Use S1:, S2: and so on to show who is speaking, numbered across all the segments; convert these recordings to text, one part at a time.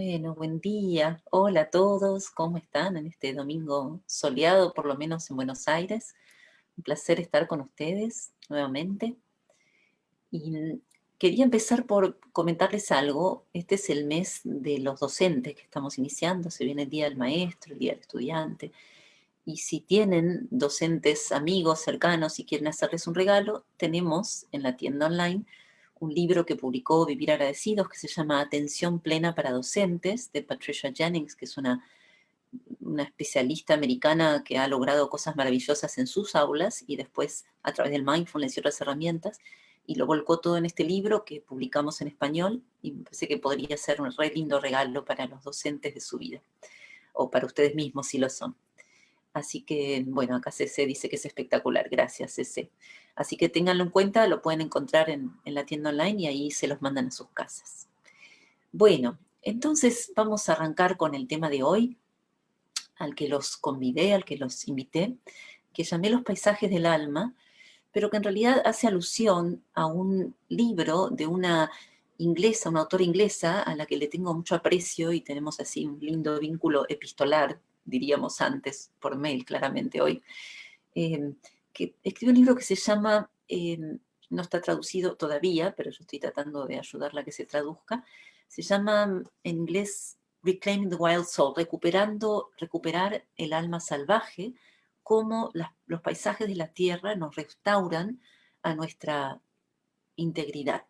S1: Bueno, buen día. Hola a todos, ¿cómo están en este domingo soleado, por lo menos en Buenos Aires? Un placer estar con ustedes nuevamente. Y quería empezar por comentarles algo. Este es el mes de los docentes que estamos iniciando. Se viene el Día del Maestro, el Día del Estudiante. Y si tienen docentes amigos cercanos y quieren hacerles un regalo, tenemos en la tienda online un libro que publicó Vivir Agradecidos que se llama Atención Plena para Docentes, de Patricia Jennings, que es una especialista americana que ha logrado cosas maravillosas en sus aulas y después a través del mindfulness y otras herramientas, y lo volcó todo en este libro que publicamos en español y me parece que podría ser un re lindo regalo para los docentes de su vida, o para ustedes mismos si lo son. Así que, bueno, acá CC dice que es espectacular. Gracias, CC. Así que ténganlo en cuenta, lo pueden encontrar en la tienda online y ahí se los mandan a sus casas. Bueno, entonces vamos a arrancar con el tema de hoy, al que los convidé, al que los invité, que llamé Los paisajes del alma, pero que en realidad hace alusión a un libro de una inglesa, una autora inglesa a la que le tengo mucho aprecio y tenemos así un lindo vínculo epistolar, diríamos antes, por mail claramente hoy, eh, que escribió un libro que se llama, no está traducido todavía, pero yo estoy tratando de ayudarla a que se traduzca, se llama en inglés Reclaiming the Wild Soul, recuperar el alma salvaje, cómo los paisajes de la tierra nos restauran a nuestra integridad.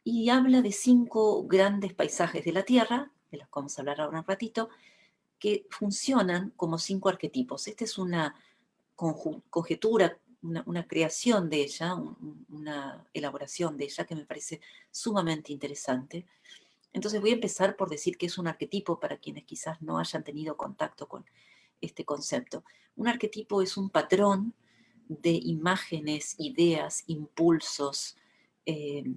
S1: Y habla de 5 grandes paisajes de la tierra, de los que vamos a hablar ahora un ratito, que funcionan como 5 arquetipos. Esta es una conjetura, una creación de ella, una elaboración de ella que me parece sumamente interesante. Entonces voy a empezar por decir que es un arquetipo para quienes quizás no hayan tenido contacto con este concepto. Un arquetipo es un patrón de imágenes, ideas, impulsos, eh,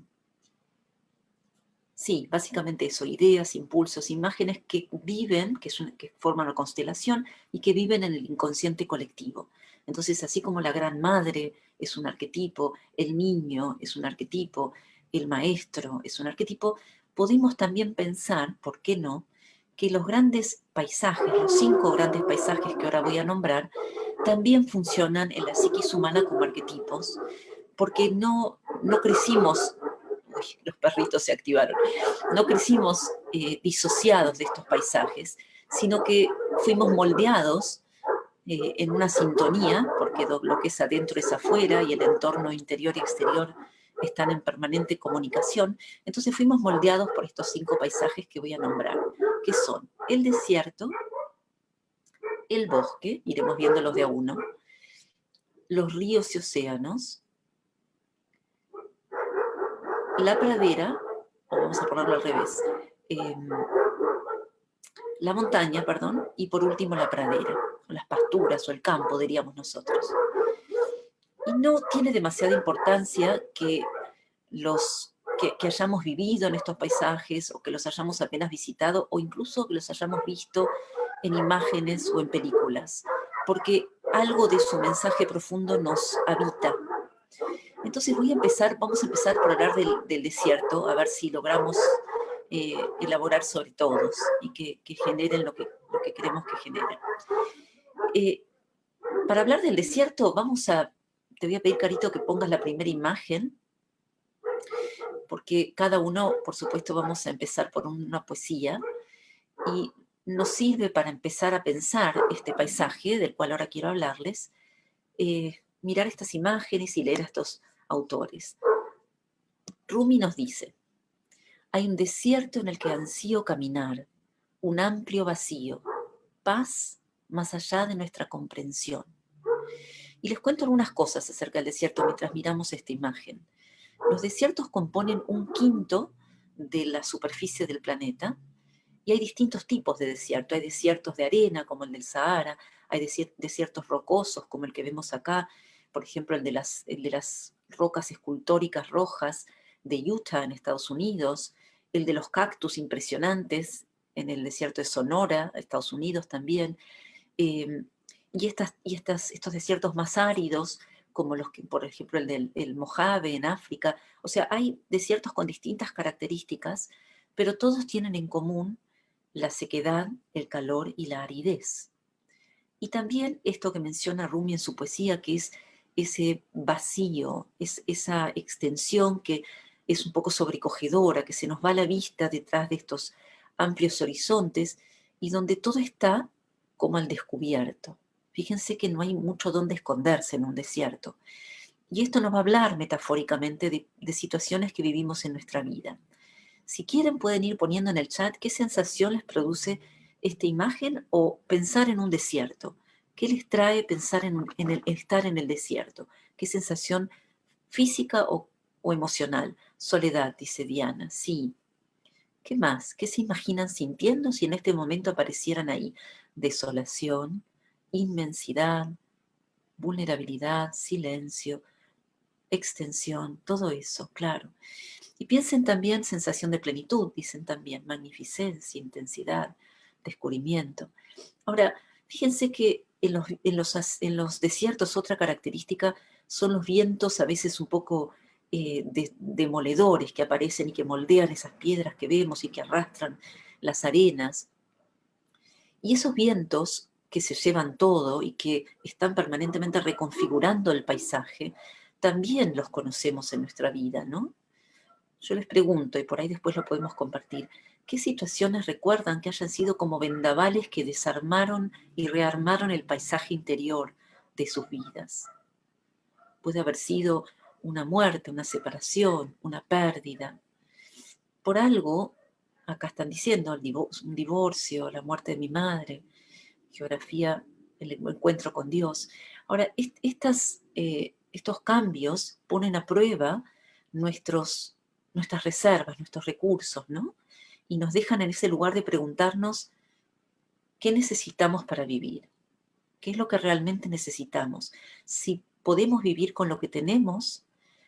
S1: sí, básicamente eso, ideas, impulsos, imágenes que viven, que forman una constelación y que viven en el inconsciente colectivo. Entonces, así como la gran madre es un arquetipo, el niño es un arquetipo, el maestro es un arquetipo, podemos también pensar, ¿por qué no?, que los grandes paisajes, los 5 grandes paisajes que ahora voy a nombrar, también funcionan en la psiquis humana como arquetipos, porque no crecimos. Uy, los perritos se activaron. No crecimos disociados de estos paisajes, sino que fuimos moldeados en una sintonía, porque lo que es adentro es afuera y el entorno interior y exterior están en permanente comunicación. Entonces fuimos moldeados por estos 5 paisajes que voy a nombrar, que son el desierto, el bosque, iremos viéndolos de a uno, los ríos y océanos, la pradera, o vamos a ponerlo al revés, eh, la montaña, perdón, y por último la pradera, o las pasturas o el campo, diríamos nosotros. Y no tiene demasiada importancia que hayamos vivido en estos paisajes o que los hayamos apenas visitado o incluso que los hayamos visto en imágenes o en películas, porque algo de su mensaje profundo nos habita. Entonces vamos a empezar por hablar del desierto, a ver si logramos elaborar sobre todos y que generen lo que queremos que generen. Eh, para hablar del desierto, te voy a pedir, Carito, que pongas la primera imagen, porque cada uno, por supuesto, vamos a empezar por una poesía y nos sirve para empezar a pensar este paisaje del cual ahora quiero hablarles, mirar estas imágenes y leer a estos autores. Rumi nos dice: hay un desierto en el que ansío caminar, un amplio vacío, paz más allá de nuestra comprensión. Y les cuento algunas cosas acerca del desierto mientras miramos esta imagen. Los desiertos componen 1/5 de la superficie del planeta y hay distintos tipos de desierto. Hay desiertos de arena, como el del Sahara, hay desiertos rocosos, como el que vemos acá, por ejemplo, el de las rocas escultóricas rojas de Utah, en Estados Unidos, el de los cactus impresionantes en el desierto de Sonora, Estados Unidos también, eh, estos desiertos más áridos, como los que, por ejemplo, el Mojave en África. O sea, hay desiertos con distintas características, pero todos tienen en común la sequedad, el calor y la aridez. Y también esto que menciona Rumi en su poesía, que es ese vacío, es esa extensión que es un poco sobrecogedora, que se nos va la vista detrás de estos amplios horizontes y donde todo está como al descubierto. Fíjense que no hay mucho donde esconderse en un desierto. Y esto nos va a hablar metafóricamente de situaciones que vivimos en nuestra vida. Si quieren pueden ir poniendo en el chat qué sensación les produce esta imagen o pensar en un desierto. ¿Qué les trae pensar en el estar en el desierto? ¿Qué sensación física o emocional? Soledad, dice Diana. Sí. ¿Qué más? ¿Qué se imaginan sintiendo si en este momento aparecieran ahí? Desolación, inmensidad, vulnerabilidad, silencio, extensión, todo eso, claro. Y piensen también sensación de plenitud, dicen también magnificencia, intensidad, descubrimiento. Ahora, fíjense que en los desiertos otra característica son los vientos a veces un poco demoledores que aparecen y que moldean esas piedras que vemos y que arrastran las arenas. Y esos vientos que se llevan todo y que están permanentemente reconfigurando el paisaje, también los conocemos en nuestra vida, ¿no? Yo les pregunto, y por ahí después lo podemos compartir, ¿qué situaciones recuerdan que hayan sido como vendavales que desarmaron y rearmaron el paisaje interior de sus vidas? Puede haber sido una muerte, una separación, una pérdida. Por algo, acá están diciendo, un divorcio, la muerte de mi madre, geografía, el encuentro con Dios. Ahora, estos cambios ponen a prueba nuestras reservas, nuestros recursos, ¿no? Y nos dejan en ese lugar de preguntarnos qué necesitamos para vivir, qué es lo que realmente necesitamos, si podemos vivir con lo que tenemos,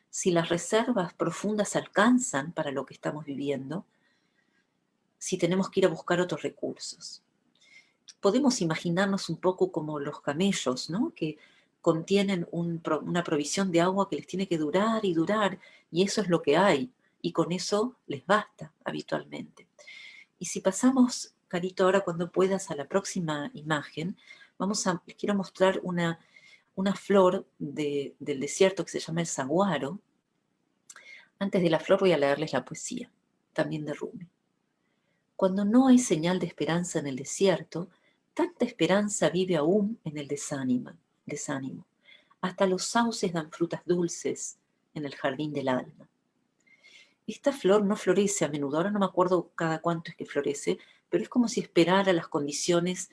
S1: si las reservas profundas alcanzan para lo que estamos viviendo, si tenemos que ir a buscar otros recursos. Podemos imaginarnos un poco como los camellos, ¿no? Que contienen una provisión de agua que les tiene que durar y durar, y eso es lo que hay, y con eso les basta habitualmente. Y si pasamos, Carito, ahora cuando puedas a la próxima imagen, les quiero mostrar una flor del desierto que se llama el saguaro. Antes de la flor voy a leerles la poesía, también de Rumi. Cuando no hay señal de esperanza en el desierto, tanta esperanza vive aún en el desánimo. Hasta los sauces dan frutas dulces en el jardín del alma. Esta flor no florece a menudo, ahora no me acuerdo cada cuánto es que florece, pero es como si esperara las condiciones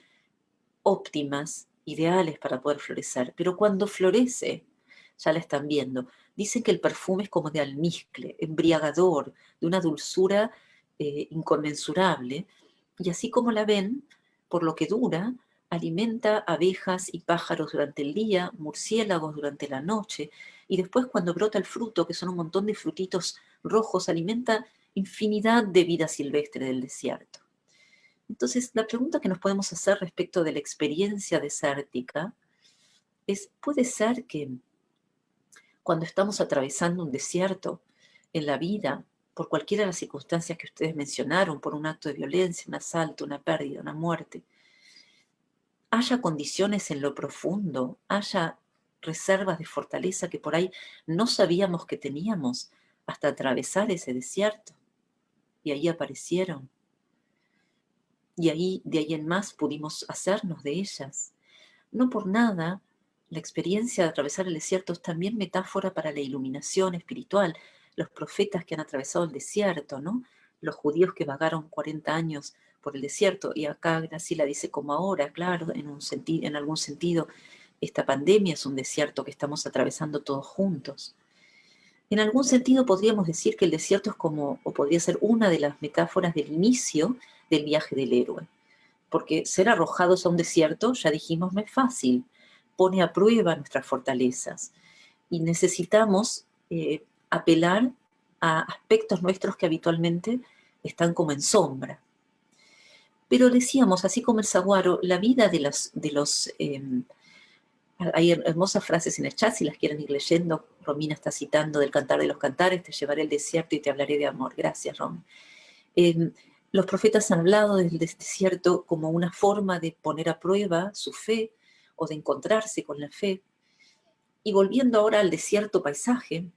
S1: óptimas, ideales para poder florecer. Pero cuando florece, ya la están viendo, dicen que el perfume es como de almizcle, embriagador, de una dulzura inconmensurable, y así como la ven, por lo que dura, alimenta abejas y pájaros durante el día, murciélagos durante la noche, y después cuando brota el fruto, que son un montón de frutitos rojos, alimenta infinidad de vida silvestre del desierto. Entonces, la pregunta que nos podemos hacer respecto de la experiencia desértica es, ¿puede ser que cuando estamos atravesando un desierto en la vida, por cualquiera de las circunstancias que ustedes mencionaron, por un acto de violencia, un asalto, una pérdida, una muerte, haya condiciones en lo profundo, haya reservas de fortaleza que por ahí no sabíamos que teníamos hasta atravesar ese desierto? Y ahí aparecieron. Y ahí, de ahí en más, pudimos hacernos de ellas. No por nada, la experiencia de atravesar el desierto es también metáfora para la iluminación espiritual. Los profetas que han atravesado el desierto, ¿no? Los judíos que vagaron 40 años por el desierto, y acá Graciela dice como ahora, claro, en algún sentido, esta pandemia es un desierto que estamos atravesando todos juntos. En algún sentido podríamos decir que el desierto es como, o podría ser una de las metáforas del inicio del viaje del héroe, porque ser arrojados a un desierto, ya dijimos, no es fácil, pone a prueba nuestras fortalezas y necesitamos apelar a aspectos nuestros que habitualmente están como en sombra. Pero decíamos, así como el saguaro, la vida hay hermosas frases en el chat, si las quieren ir leyendo. Romina está citando del Cantar de los Cantares, te llevaré al desierto y te hablaré de amor. Gracias, Rom. Eh, los profetas han hablado del desierto como una forma de poner a prueba su fe o de encontrarse con la fe. Y volviendo ahora al desierto paisaje,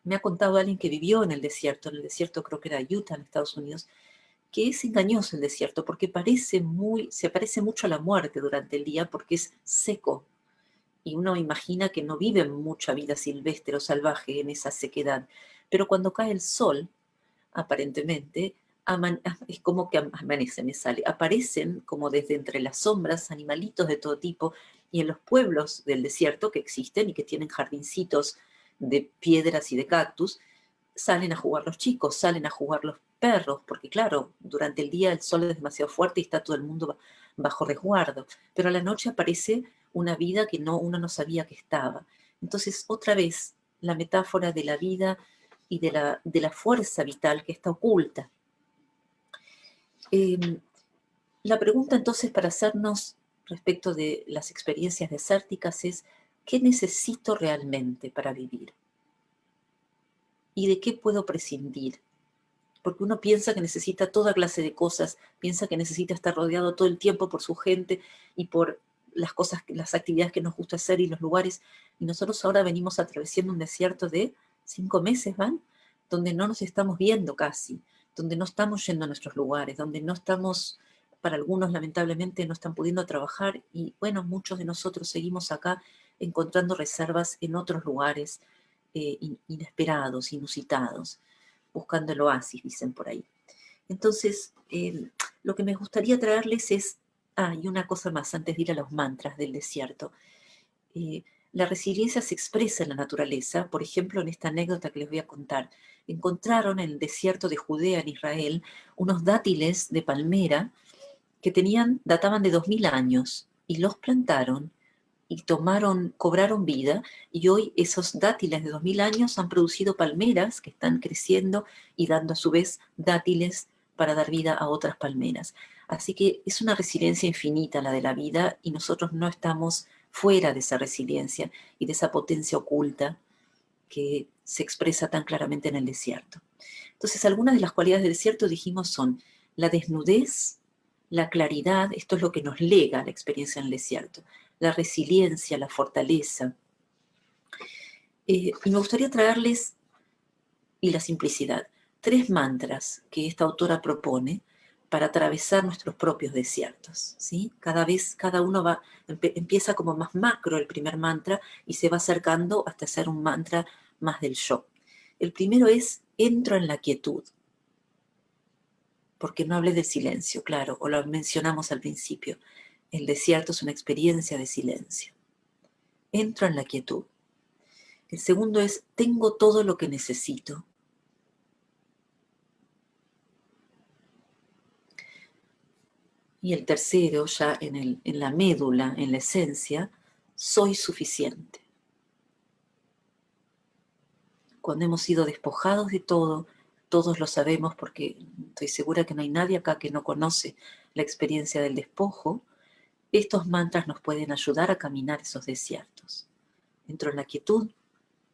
S1: me ha contado alguien que vivió en el desierto creo que era Utah, en Estados Unidos, que es engañoso el desierto porque se parece mucho a la muerte durante el día porque es seco y uno imagina que no vive mucha vida silvestre o salvaje en esa sequedad. Pero cuando cae el sol, aparentemente, es como que amanece, me sale. Aparecen como desde entre las sombras animalitos de todo tipo y en los pueblos del desierto que existen y que tienen jardincitos de piedras y de cactus, salen a jugar los chicos, salen a jugar los perros, porque claro, durante el día el sol es demasiado fuerte y está todo el mundo bajo resguardo, pero a la noche aparece una vida que uno no sabía que estaba. Entonces, otra vez, la metáfora de la vida y de la fuerza vital que está oculta. Eh, la pregunta entonces para hacernos respecto de las experiencias desérticas es, ¿qué necesito realmente para vivir? ¿Y de qué puedo prescindir? Porque uno piensa que necesita toda clase de cosas, piensa que necesita estar rodeado todo el tiempo por su gente y por las cosas, las actividades que nos gusta hacer y los lugares. Y nosotros ahora venimos atravesando un desierto de 5 meses, ¿van? Donde no nos estamos viendo casi, donde no estamos yendo a nuestros lugares, donde no estamos, para algunos lamentablemente no están pudiendo trabajar y bueno, muchos de nosotros seguimos acá encontrando reservas en otros lugares inesperados, inusitados, buscando el oasis, dicen por ahí. Entonces, lo que me gustaría traerles es, y una cosa más antes de ir a los mantras del desierto. Eh, la resiliencia se expresa en la naturaleza, por ejemplo, en esta anécdota que les voy a contar. Encontraron en el desierto de Judea, en Israel, unos dátiles de palmera que databan de 2000 años y los plantaron y cobraron vida, y hoy esos dátiles de 2000 años han producido palmeras que están creciendo y dando a su vez dátiles para dar vida a otras palmeras. Así que es una resiliencia infinita la de la vida y nosotros no estamos fuera de esa resiliencia y de esa potencia oculta que se expresa tan claramente en el desierto. Entonces, algunas de las cualidades del desierto dijimos son la desnudez, la claridad, esto es lo que nos lega la experiencia en el desierto, la resiliencia, la fortaleza. Y me gustaría traerles, y la simplicidad, 3 mantras que esta autora propone para atravesar nuestros propios desiertos, ¿sí? Cada vez, cada uno empieza como más macro el primer mantra y se va acercando hasta ser un mantra más del yo. El primero es, entro en la quietud, porque no hablé de silencio, claro, o lo mencionamos al principio. El desierto es una experiencia de silencio. Entro en la quietud. El segundo es, tengo todo lo que necesito. Y el tercero, ya en la médula, en la esencia, soy suficiente. Cuando hemos sido despojados de todo, todos lo sabemos porque estoy segura que no hay nadie acá que no conoce la experiencia del despojo, estos mantras nos pueden ayudar a caminar esos desiertos. Entro en la quietud,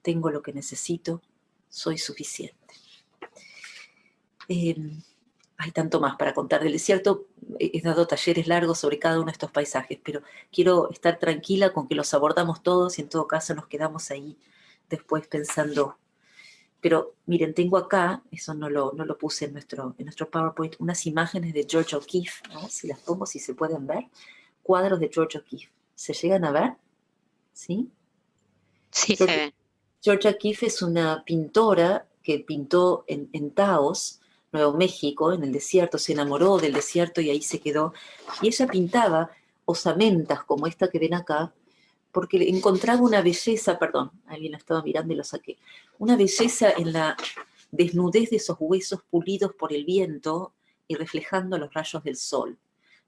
S1: tengo lo que necesito, soy suficiente. Hay tanto más para contar del desierto. He dado talleres largos sobre cada uno de estos paisajes, pero quiero estar tranquila con que los abordamos todos y en todo caso nos quedamos ahí después pensando. Pero miren, tengo acá, eso no lo puse en nuestro PowerPoint, unas imágenes de George O'Keeffe, ¿no? Si las pongo, si se pueden ver, cuadros de George O'Keeffe. ¿Se llegan a ver? ¿Sí?
S2: Sí, se
S1: George,
S2: ve.
S1: Georgia Keeffe es una pintora que pintó en Taos, Nuevo México, en el desierto, se enamoró del desierto y ahí se quedó. Y ella pintaba osamentas como esta que ven acá, porque le encontraba una belleza, perdón, alguien la estaba mirando y lo saqué, una belleza en la desnudez de esos huesos pulidos por el viento y reflejando los rayos del sol.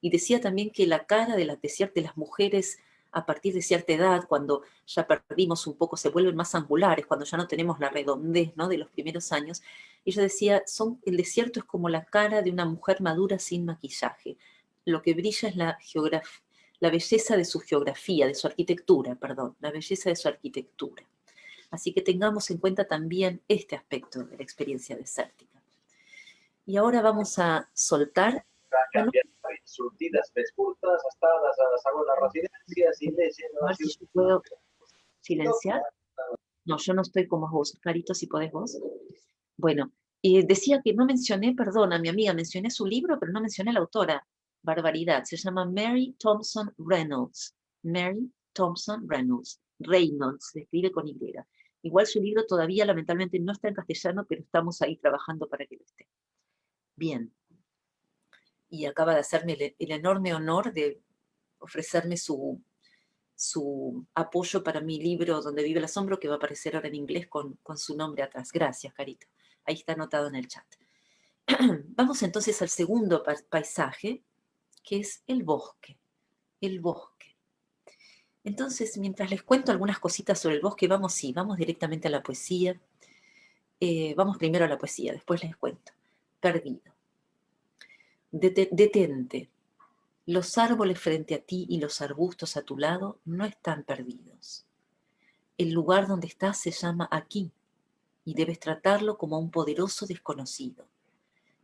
S1: Y decía también que la cara de las mujeres a partir de cierta edad, cuando ya perdimos un poco, se vuelven más angulares, cuando ya no tenemos la redondez, ¿no?, de los primeros años. Ella decía, el desierto es como la cara de una mujer madura sin maquillaje. Lo que brilla es la belleza de su geografía, de su arquitectura, perdón, la belleza de su arquitectura. Así que tengamos en cuenta también este aspecto de la experiencia desértica. Y ahora vamos a soltar. Ah, no,
S2: Sortides més curtes, estades a segones residències i neixen
S1: a
S2: a la
S1: ver si yo
S2: ciutat.
S1: puedo silenciar. No, yo no estoy como vos, Carito, si podés vos. Bueno, decía que no mencioné, perdona, mi amiga, mencioné su libro, pero no mencioné a la autora. Barbaridad, se llama Mary Thompson Reynolds. Mary Thompson Reynolds. Reynolds, se escribe con Y. Igual su libro todavía lamentablemente no está en castellano, pero estamos ahí trabajando para que lo esté. Bien. Y acaba de hacerme el enorme honor de ofrecerme su apoyo para mi libro Donde vive el asombro, que va a aparecer ahora en inglés con su nombre atrás. Gracias, Carito. Ahí está anotado en el chat. Vamos entonces al segundo paisaje, que es el bosque. El bosque. Entonces, mientras les cuento algunas cositas sobre el bosque, vamos directamente a la poesía. Vamos primero a la poesía, después les cuento. Perdido. Detente. Los árboles frente a ti y los arbustos a tu lado no están perdidos. El lugar donde estás se llama aquí y debes tratarlo como a un poderoso desconocido.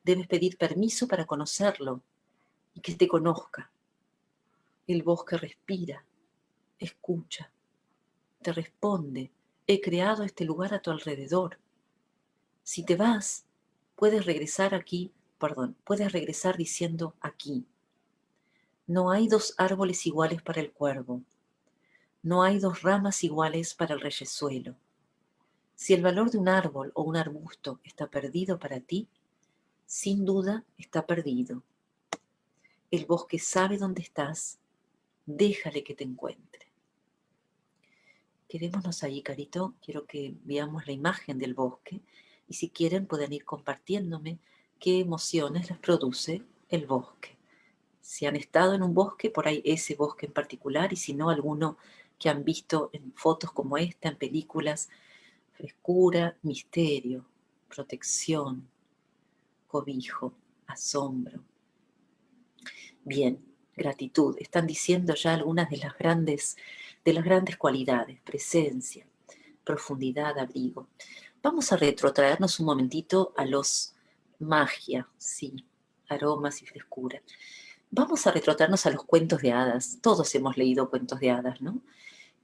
S1: Debes pedir permiso para conocerlo y que te conozca. El bosque respira, escucha, te responde. He creado este lugar a tu alrededor. Si te vas, puedes regresar diciendo aquí. No hay dos árboles iguales para el cuervo. No hay dos ramas iguales para el reyesuelo. Si el valor de un árbol o un arbusto está perdido para ti, sin duda está perdido. El bosque sabe dónde estás. Déjale que te encuentre. Quedémonos ahí, Carito. Quiero que veamos la imagen del bosque y si quieren pueden ir compartiéndome qué emociones les produce el bosque. Si han estado en un bosque, por ahí ese bosque en particular, y si no, alguno que han visto en fotos como esta, en películas, frescura, misterio, protección, cobijo, asombro. Bien, gratitud. Están diciendo ya algunas de las grandes cualidades, presencia, profundidad, abrigo. Vamos a retrotraernos un momentito a los magia, sí, aromas y frescura. Vamos a retrotraernos a los cuentos de hadas. Todos hemos leído cuentos de hadas, ¿no?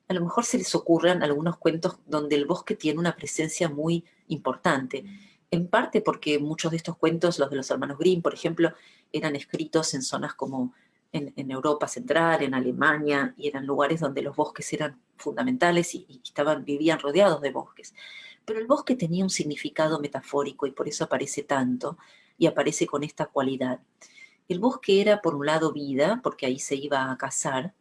S1: A lo mejor se les ocurran algunos cuentos donde el bosque tiene una presencia muy importante. En parte porque muchos de estos cuentos, los de los hermanos Grimm, por ejemplo, eran escritos en zonas como en Europa Central, en Alemania, y eran lugares donde los bosques eran fundamentales y vivían rodeados de bosques. Pero el bosque tenía un significado metafórico y por eso aparece tanto y aparece con esta cualidad. El bosque era, por un lado, vida, porque ahí se iba a cazar,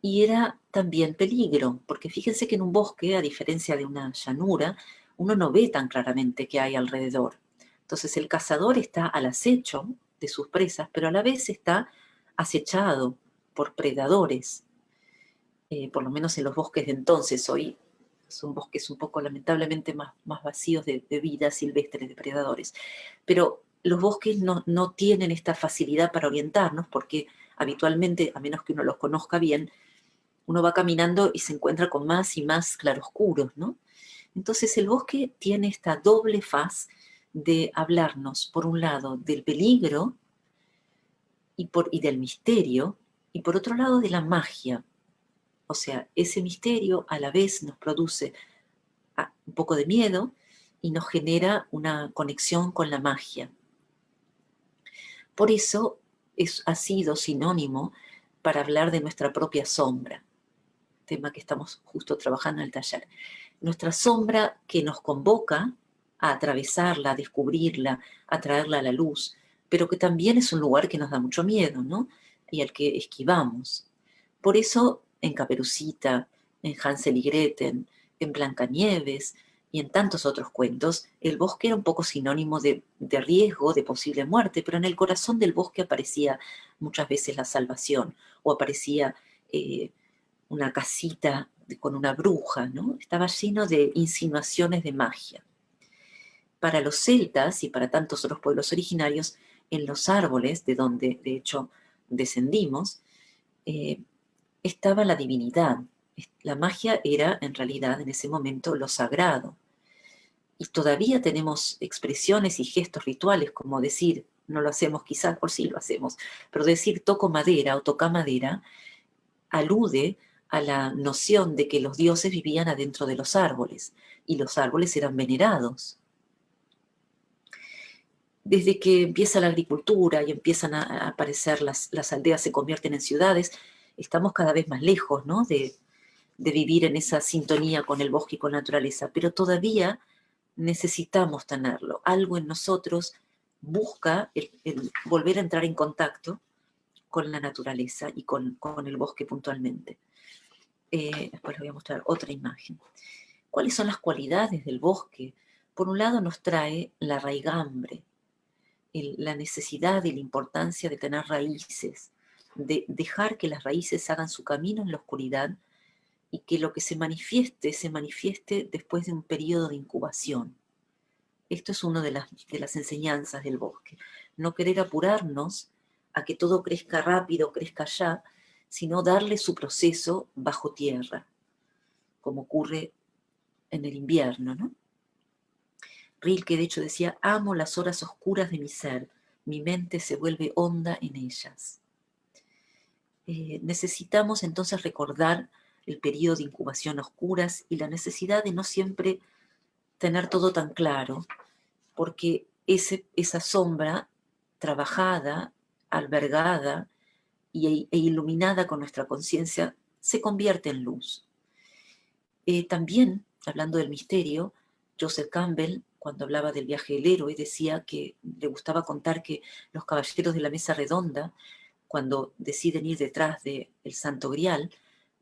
S1: y era también peligro, porque fíjense que en un bosque, a diferencia de una llanura, uno no ve tan claramente qué hay alrededor. Entonces el cazador está al acecho de sus presas, pero a la vez está acechado por predadores, por lo menos en los bosques de entonces. Hoy son bosques un poco lamentablemente más vacíos de vida silvestre, de predadores. Pero los bosques no tienen esta facilidad para orientarnos porque habitualmente, a menos que uno los conozca bien, uno va caminando y se encuentra con más y más claroscuros, ¿no? Entonces el bosque tiene esta doble faz de hablarnos, por un lado, del peligro y del misterio, y por otro lado, de la magia. O sea, ese misterio a la vez nos produce un poco de miedo y nos genera una conexión con la magia. Por eso ha sido sinónimo para hablar de nuestra propia sombra, tema que estamos justo trabajando en el taller. Nuestra sombra que nos convoca a atravesarla, a descubrirla, a traerla a la luz, pero que también es un lugar que nos da mucho miedo, ¿no? Y al que esquivamos. Por eso, en Caperucita, en Hansel y Gretel, en Blancanieves y en tantos otros cuentos, el bosque era un poco sinónimo de riesgo, de posible muerte, pero en el corazón del bosque aparecía muchas veces la salvación, o aparecía una casita con una bruja, ¿no? Estaba lleno de insinuaciones de magia. Para los celtas y para tantos otros pueblos originarios, en los árboles, de donde de hecho descendimos, estaba la divinidad. La magia era en realidad en ese momento lo sagrado. Y todavía tenemos expresiones y gestos rituales, como decir, no lo hacemos quizás, por sí lo hacemos, pero decir toco madera o toca madera alude a la noción de que los dioses vivían adentro de los árboles y los árboles eran venerados. Desde que empieza la agricultura y empiezan a aparecer las aldeas, se convierten en ciudades, estamos cada vez más lejos, ¿no? de vivir en esa sintonía con el bosque y con la naturaleza, pero todavía necesitamos tenerlo. Algo en nosotros busca el volver a entrar en contacto con la naturaleza y con el bosque puntualmente. Después les voy a mostrar otra imagen. ¿Cuáles son las cualidades del bosque? Por un lado nos trae la raigambre, la necesidad y la importancia de tener raíces, de dejar que las raíces hagan su camino en la oscuridad y que lo que se manifieste después de un periodo de incubación. Esto es una de las enseñanzas del bosque. No querer apurarnos a que todo crezca rápido, crezca ya, sino darle su proceso bajo tierra, como ocurre en el invierno, ¿no? Rilke, de hecho, decía, amo las horas oscuras de mi ser, mi mente se vuelve honda en ellas. Necesitamos entonces recordar el periodo de incubación a oscuras y la necesidad de no siempre tener todo tan claro, porque esa sombra trabajada, albergada e iluminada con nuestra conciencia se convierte en luz. También, hablando del misterio, Joseph Campbell, cuando hablaba del viaje del héroe, decía que le gustaba contar que los caballeros de la mesa redonda, cuando deciden ir detrás del Santo Grial,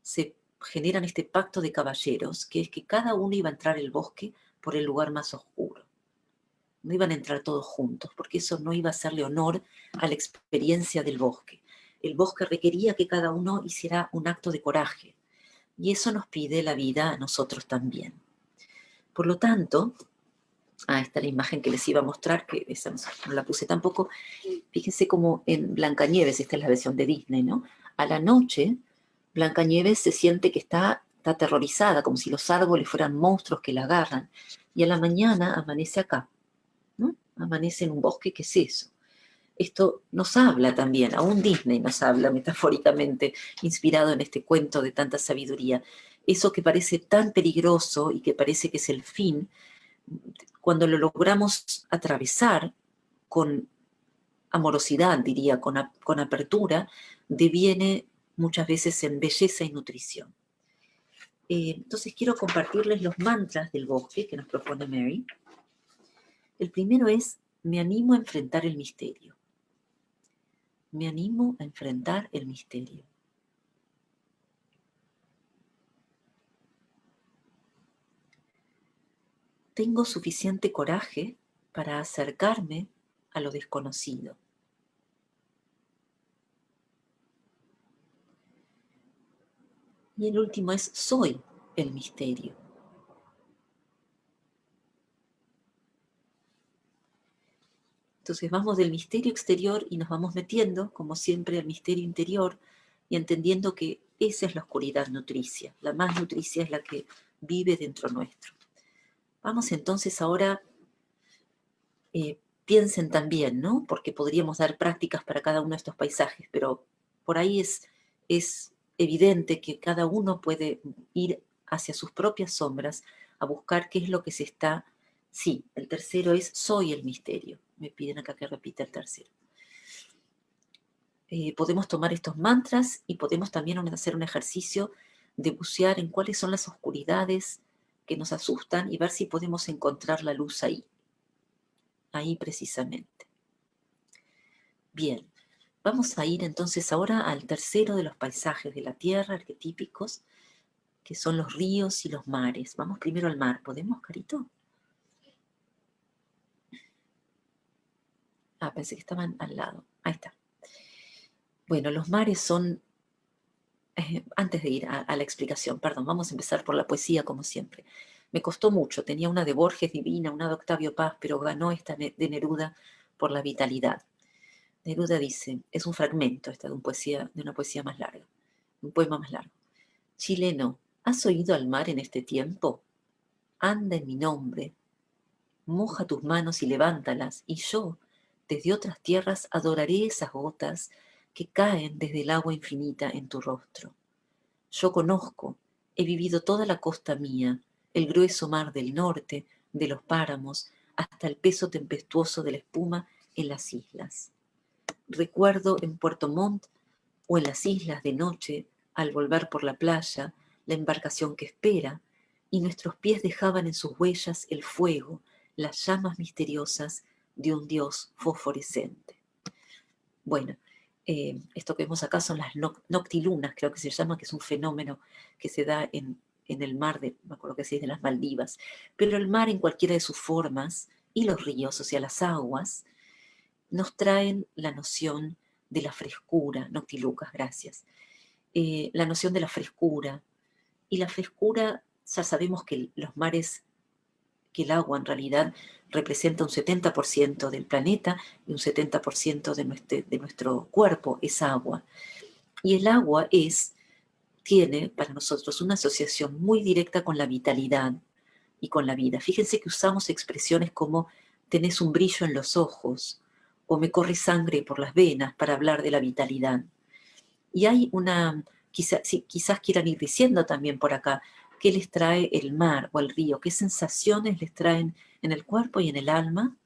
S1: se generan este pacto de caballeros, que es que cada uno iba a entrar al bosque por el lugar más oscuro. No iban a entrar todos juntos, porque eso no iba a hacerle honor a la experiencia del bosque. El bosque requería que cada uno hiciera un acto de coraje, y eso nos pide la vida a nosotros también. Por lo tanto, esta es la imagen que les iba a mostrar, que esa no la puse tampoco. Fíjense como en Blancanieves, esta es la versión de Disney, ¿no? A la noche, Blancanieves se siente que está aterrorizada, como si los árboles fueran monstruos que la agarran, y a la mañana amanece acá, ¿no? Amanece en un bosque, ¿qué es eso? Esto nos habla también, aún Disney nos habla metafóricamente, inspirado en este cuento de tanta sabiduría. Eso que parece tan peligroso y que parece que es el fin, cuando lo logramos atravesar con amorosidad, diría, con apertura, deviene muchas veces en belleza y nutrición. Entonces quiero compartirles los mantras del bosque que nos propone Mary. El primero es, me animo a enfrentar el misterio. Me animo a enfrentar el misterio. Tengo suficiente coraje para acercarme a lo desconocido. Y el último es, soy el misterio. Entonces vamos del misterio exterior y nos vamos metiendo, como siempre, al misterio interior y entendiendo que esa es la oscuridad nutricia. La más nutricia es la que vive dentro nuestro. Vamos entonces ahora, piensen también, ¿no? Porque podríamos dar prácticas para cada uno de estos paisajes, pero por ahí es evidente que cada uno puede ir hacia sus propias sombras a buscar qué es lo que se está. Sí, el tercero es soy el misterio. Me piden acá que repita el tercero. Podemos tomar estos mantras y podemos también hacer un ejercicio de bucear en cuáles son las oscuridades que nos asustan y ver si podemos encontrar la luz ahí precisamente. Bien, vamos a ir entonces ahora al tercero de los paisajes de la Tierra arquetípicos, que son los ríos y los mares. Vamos primero al mar. ¿Podemos, Carito? Pensé que estaban al lado. Ahí está. Bueno, los mares son, antes de ir a la explicación, perdón, vamos a empezar por la poesía como siempre. Me costó mucho, tenía una de Borges divina, una de Octavio Paz, pero ganó esta de Neruda por la vitalidad. Neruda dice, es un fragmento esta de una poesía más larga, un poema más largo. Chileno, ¿has oído al mar en este tiempo? Anda en mi nombre, Moja tus manos y levántalas, y yo, desde otras tierras, adoraré esas gotas que caen desde el agua infinita en tu rostro. Yo conozco, he vivido toda la costa mía, el grueso mar del norte, de los páramos, hasta el peso tempestuoso de la espuma en las islas. Recuerdo en Puerto Montt o en las islas de noche, al volver por la playa, la embarcación que espera, y nuestros pies dejaban en sus huellas el fuego, las llamas misteriosas de un dios fosforescente. Bueno, esto que vemos acá son las noctilunas, creo que se llama, que es un fenómeno que se da en el mar de, me acuerdo que sí, de las Maldivas, pero el mar en cualquiera de sus formas y los ríos, o sea, las aguas, nos traen la noción de la frescura, noctilucas, gracias, la noción de la frescura, y la frescura, ya sabemos que los mares, que el agua en realidad representa un 70% del planeta y un 70% de nuestro cuerpo es agua. Y el agua tiene para nosotros una asociación muy directa con la vitalidad y con la vida. Fíjense que usamos expresiones como tenés un brillo en los ojos o me corre sangre por las venas para hablar de la vitalidad. Y hay quizás quieran ir diciendo también por acá, qué les trae el mar o el río, qué sensaciones les traen en el cuerpo y en el alma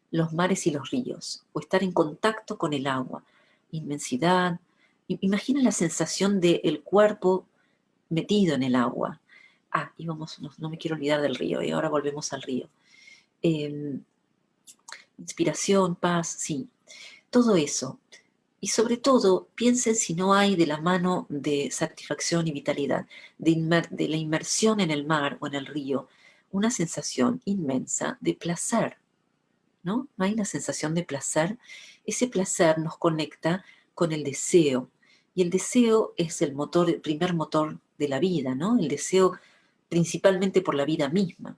S1: los mares y los ríos, o estar en contacto con el agua, inmensidad. Imagina la sensación del cuerpo metido en el agua. Y vamos, no me quiero olvidar del río, y ahora volvemos al río. Eh, Inspiración, paz, sí, todo eso. Y sobre todo, piensen si no hay de la mano de satisfacción y vitalidad, de la inmersión en el mar o en el río, una sensación inmensa de placer, ¿no? ¿No hay una sensación de placer? Ese placer nos conecta con el deseo. Y el deseo es el motor, el primer motor de la vida, ¿no? El deseo principalmente por la vida misma.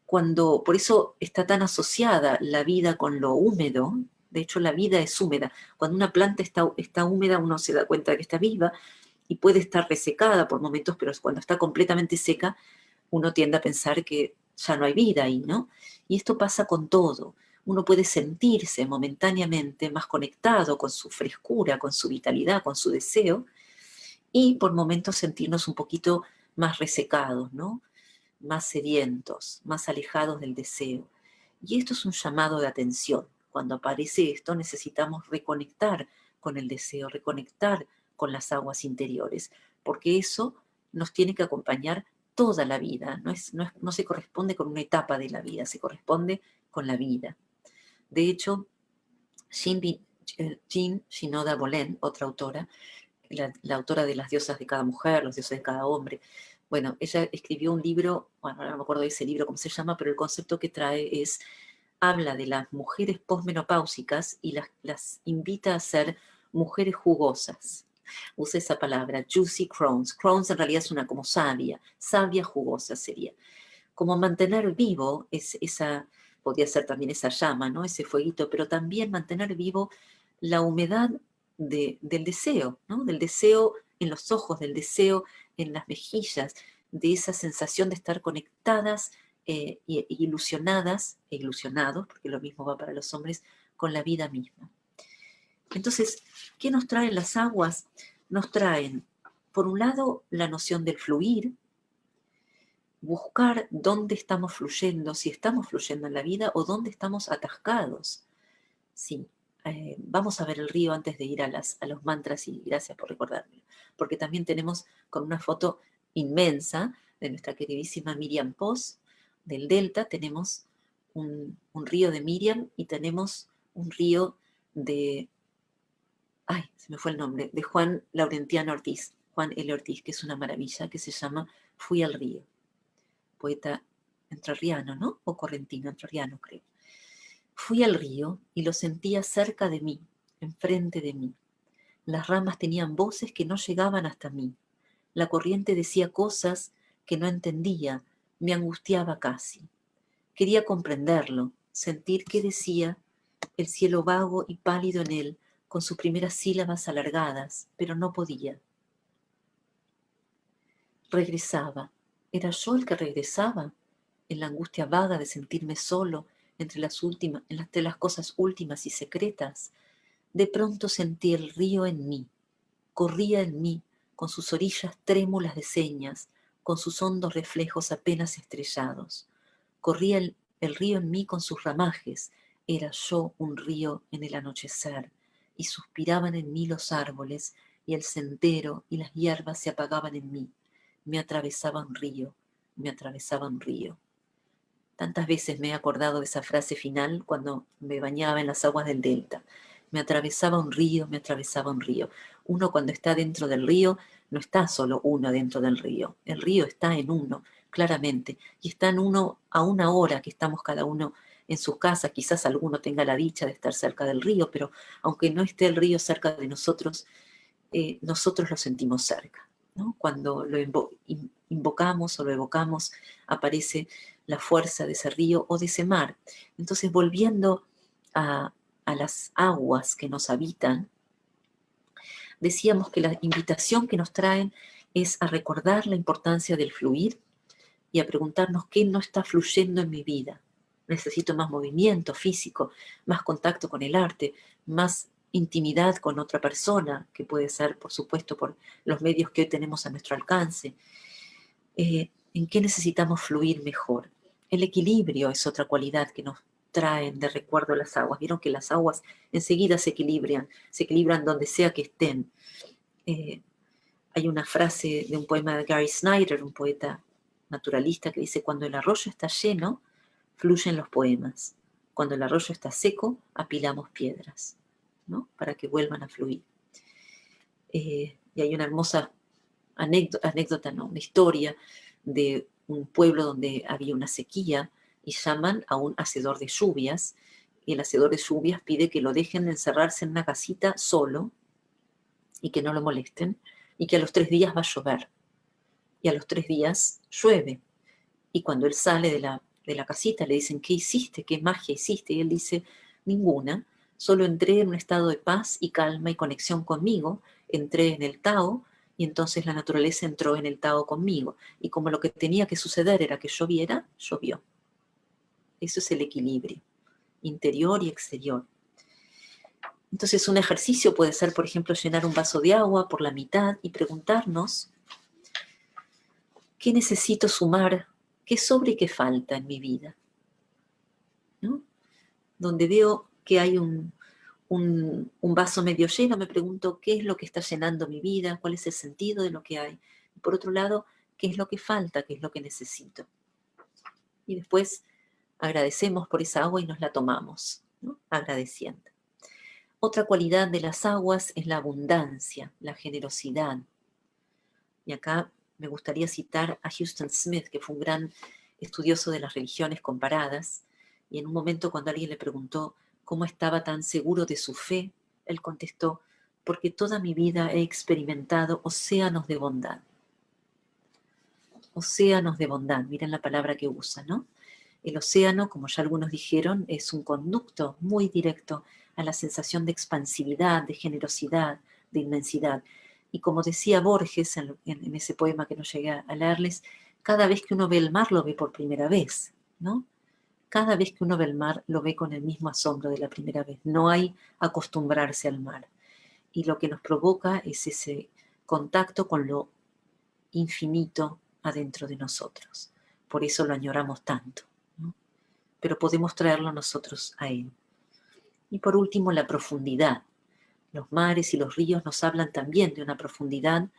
S1: Por eso está tan asociada la vida con lo húmedo. De hecho, la vida es húmeda. Cuando una planta está húmeda, uno se da cuenta de que está viva y puede estar resecada por momentos, pero cuando está completamente seca, uno tiende a pensar que ya no hay vida ahí, ¿no? Y esto pasa con todo. Uno puede sentirse momentáneamente más conectado con su frescura, con su vitalidad, con su deseo, y por momentos sentirnos un poquito más resecados, ¿no? Más sedientos, más alejados del deseo. Y esto es un llamado de atención. Cuando aparece esto necesitamos reconectar con el deseo, reconectar con las aguas interiores, porque eso nos tiene que acompañar toda la vida, no se corresponde con una etapa de la vida, se corresponde con la vida. De hecho, Jean Shinoda Bolen, otra autora, la autora de Las diosas de cada mujer, los dioses de cada hombre. Bueno, ella escribió un libro, bueno, ahora no me acuerdo de ese libro cómo se llama, pero el concepto que trae habla de las mujeres posmenopáusicas y las invita a ser mujeres jugosas. Usa esa palabra, juicy crones. Crones en realidad es una como sabia jugosa sería. Como mantener vivo podría ser también esa llama, ¿no? Ese fueguito, pero también mantener vivo la humedad del deseo, ¿no? Del deseo en los ojos, del deseo en las mejillas, de esa sensación de estar conectadas ilusionadas e ilusionados, porque lo mismo va para los hombres, con la vida misma. Entonces, ¿qué nos traen las aguas? Nos traen, por un lado, la noción del fluir, buscar dónde estamos fluyendo, si estamos fluyendo en la vida o dónde estamos atascados. Sí, vamos a ver el río antes de ir a los mantras y gracias por recordármelo, porque también tenemos con una foto inmensa de nuestra queridísima Miriam Pos del Delta, tenemos un río de Miriam y tenemos un río se me fue el nombre, de Juan Laurentiano Ortiz, Juan L. Ortiz, que es una maravilla, que se llama Fui al río, poeta entrerriano, ¿no? O correntino, entrerriano creo. Fui al río y lo sentía cerca de mí, enfrente de mí. Las ramas tenían voces que no llegaban hasta mí. La corriente decía cosas que no entendía, me angustiaba casi. Quería comprenderlo, sentir qué decía, el cielo vago y pálido en él, con sus primeras sílabas alargadas, pero no podía. Regresaba. ¿Era yo el que regresaba? en la angustia vaga de sentirme solo entre las cosas últimas y secretas, de pronto sentí el río en mí, corría en mí, con sus orillas trémulas de señas, con sus hondos reflejos apenas estrellados. Corría el río en mí con sus ramajes, era yo un río en el anochecer, y suspiraban en mí los árboles, y el sendero y las hierbas se apagaban en mí. Me atravesaba un río, me atravesaba un río. Tantas veces me he acordado de esa frase final cuando me bañaba en las aguas del delta. Me atravesaba un río, me atravesaba un río. Uno cuando está dentro del río, no está solo uno dentro del río. El río está en uno, claramente. Y está en uno a una hora que estamos cada uno en su casa. Quizás alguno tenga la dicha de estar cerca del río, pero aunque no esté el río cerca de nosotros, nosotros lo sentimos cerca, ¿no? Cuando lo invocamos o lo evocamos, aparece la fuerza de ese río o de ese mar. Entonces, volviendo a las aguas que nos habitan, decíamos que la invitación que nos traen es a recordar la importancia del fluir y a preguntarnos qué no está fluyendo en mi vida. Necesito más movimiento físico, más contacto con el arte, más intimidad con otra persona, que puede ser, por supuesto, por los medios que hoy tenemos a nuestro alcance. ¿En qué necesitamos fluir mejor? El equilibrio es otra cualidad que nos traen de recuerdo las aguas. Vieron que las aguas enseguida se equilibran donde sea que estén. Eh, Hay una frase de un poema de Gary Snyder, un poeta naturalista, que dice: cuando el arroyo está lleno, fluyen los poemas. Cuando el arroyo está seco, apilamos piedras, ¿no? Para que vuelvan a fluir. Y hay una hermosa anécdota, no, una historia de un pueblo donde había una sequía y llaman a un hacedor de lluvias, y el hacedor de lluvias pide que lo dejen encerrarse en una casita solo y que no lo molesten, y que a los 3 días va a llover. Y a los 3 días llueve. Y cuando él sale de la casita le dicen: ¿qué hiciste? ¿Qué magia hiciste? Y él dice: ninguna, solo entré en un estado de paz y calma y conexión conmigo, entré en el Tao y entonces la naturaleza entró en el Tao conmigo. Y como lo que tenía que suceder era que lloviera, llovió. Eso es el equilibrio, interior y exterior. Entonces un ejercicio puede ser, por ejemplo, llenar un vaso de agua por la mitad y preguntarnos: ¿qué necesito sumar? ¿Qué sobra y qué falta en mi vida? ¿No? Donde veo que hay un vaso medio lleno, me pregunto qué es lo que está llenando mi vida, cuál es el sentido de lo que hay. Y por otro lado, qué es lo que falta, qué es lo que necesito. Y después agradecemos por esa agua y nos la tomamos, ¿no? Agradeciendo. Otra cualidad de las aguas es la abundancia, la generosidad. Y acá me gustaría citar a Huston Smith, que fue un gran estudioso de las religiones comparadas, y en un momento cuando alguien le preguntó cómo estaba tan seguro de su fe, él contestó: porque toda mi vida he experimentado océanos de bondad. Océanos de bondad, miren la palabra que usa, ¿no? El océano, como ya algunos dijeron, es un conducto muy directo a la sensación de expansividad, de generosidad, de inmensidad. Y como decía Borges en ese poema que no llegué a leerles, cada vez que uno ve el mar lo ve por primera vez, ¿no? Cada vez que uno ve el mar lo ve con el mismo asombro de la primera vez. No hay acostumbrarse al mar. Y lo que nos provoca es ese contacto con lo infinito adentro de nosotros. Por eso lo añoramos tanto, ¿no? Pero podemos traerlo nosotros a él. Y por último, la profundidad. Los mares y los ríos nos hablan también de una profundidad,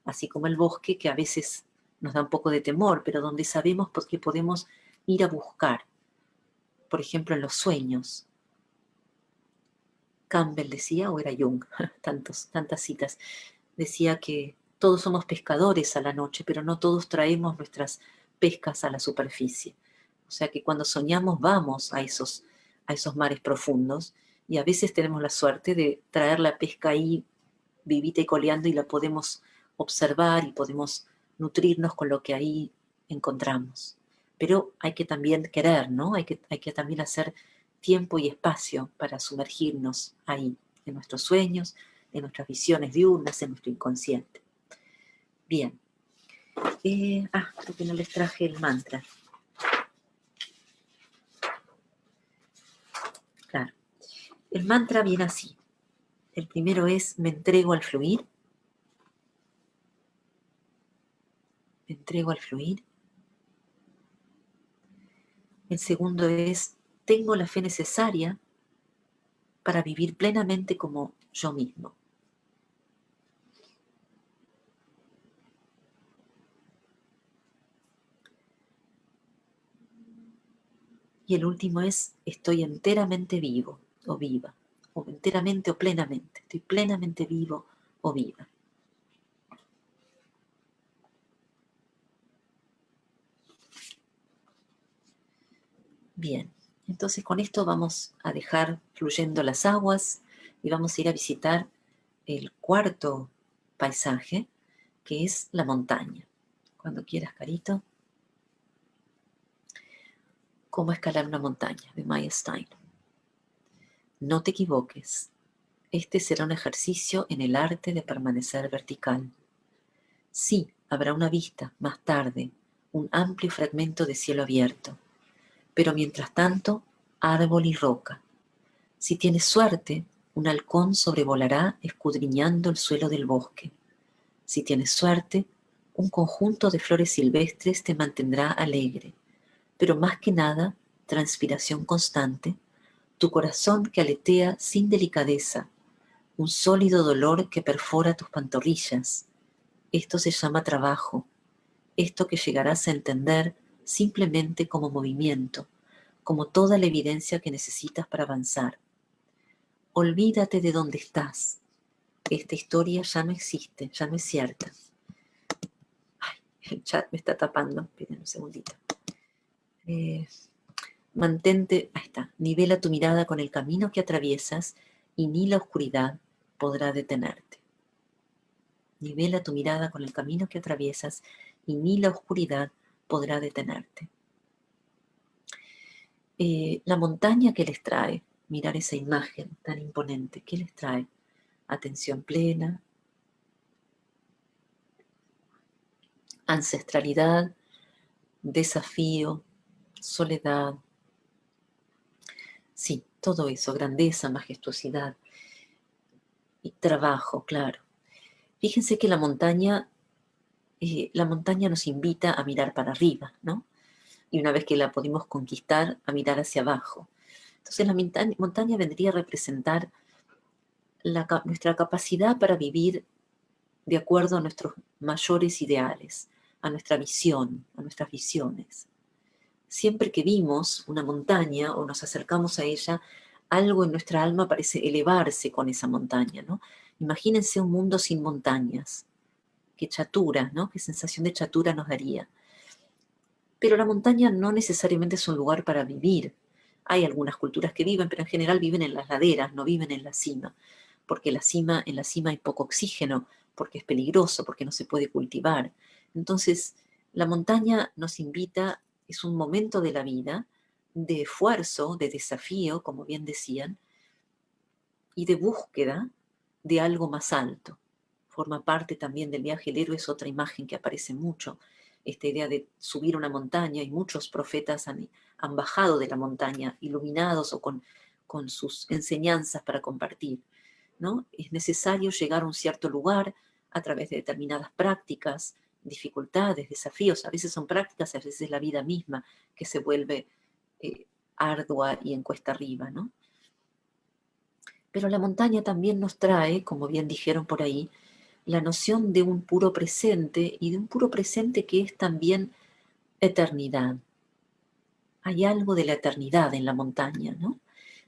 S1: así como el bosque, que a veces nos da un poco de temor, pero donde sabemos que podemos ir a buscar. Por ejemplo, en los sueños. Campbell decía, o era Jung, tantas citas, decía que todos somos pescadores a la noche, pero no todos traemos nuestras pescas a la superficie. O sea que cuando soñamos vamos a esos mares profundos, y a veces tenemos la suerte de traer la pesca ahí vivita y coleando, y la podemos observar y podemos nutrirnos con lo que ahí encontramos. Pero hay que también querer, ¿no? Hay que también hacer tiempo y espacio para sumergirnos ahí, en nuestros sueños, en nuestras visiones diurnas, en nuestro inconsciente. Bien. Creo que no les traje el mantra. El mantra viene así. El primero es: me entrego al fluir. Me entrego al fluir. El segundo es: tengo la fe necesaria para vivir plenamente como yo mismo. Y el último es: estoy enteramente vivo o viva, o enteramente o plenamente. Estoy plenamente vivo o viva. Bien, entonces con esto vamos a dejar fluyendo las aguas y vamos a ir a visitar el cuarto paisaje, que es la montaña. Cuando quieras, Carito. Cómo escalar una montaña, de Maya Stein. No te equivoques. Este será un ejercicio en el arte de permanecer vertical. Sí, habrá una vista, más tarde, un amplio fragmento de cielo abierto. Pero mientras tanto, árbol y roca. Si tienes suerte, un halcón sobrevolará escudriñando el suelo del bosque. Si tienes suerte, un conjunto de flores silvestres te mantendrá alegre. Pero más que nada, transpiración constante, tu corazón que aletea sin delicadeza, un sólido dolor que perfora tus pantorrillas. Esto se llama trabajo, esto que llegarás a entender simplemente como movimiento, como toda la evidencia que necesitas para avanzar. Olvídate de dónde estás. Esta historia ya no existe, ya no es cierta. Ay, el chat me está tapando. Esperen un segundito. Mantente, ahí está. Nivela tu mirada con el camino que atraviesas y ni la oscuridad podrá detenerte. Nivela tu mirada con el camino que atraviesas y ni la oscuridad podrá detenerte. La montaña que les trae, mirar esa imagen tan imponente, ¿qué les trae? Atención plena, ancestralidad, desafío, soledad. Sí, todo eso, grandeza, majestuosidad y trabajo, claro. Fíjense que la montaña nos invita a mirar para arriba, ¿no? Y una vez que la pudimos conquistar, a mirar hacia abajo. Entonces la montaña vendría a representar nuestra capacidad para vivir de acuerdo a nuestros mayores ideales, a nuestra visión, a nuestras visiones. Siempre que vimos una montaña o nos acercamos a ella, algo en nuestra alma parece elevarse con esa montaña, ¿no? Imagínense un mundo sin montañas. Qué chatura, ¿no? Qué sensación de chatura nos daría. Pero la montaña no necesariamente es un lugar para vivir. Hay algunas culturas que viven, pero en general viven en las laderas, no viven en la cima, porque en la cima hay poco oxígeno, porque es peligroso, porque no se puede cultivar. Entonces, la montaña nos invita, es un momento de la vida de esfuerzo, de desafío, como bien decían, y de búsqueda de algo más alto. Forma parte también del viaje. El héroe es otra imagen que aparece mucho, esta idea de subir una montaña, y muchos profetas han bajado de la montaña iluminados o con sus enseñanzas para compartir, ¿no? Es necesario llegar a un cierto lugar a través de determinadas prácticas, dificultades, desafíos. A veces son prácticas, a veces es la vida misma que se vuelve ardua y en cuesta arriba, ¿no? Pero la montaña también nos trae, como bien dijeron por ahí, la noción de un puro presente, y de un puro presente que es también eternidad. Hay algo de la eternidad en la montaña, ¿no?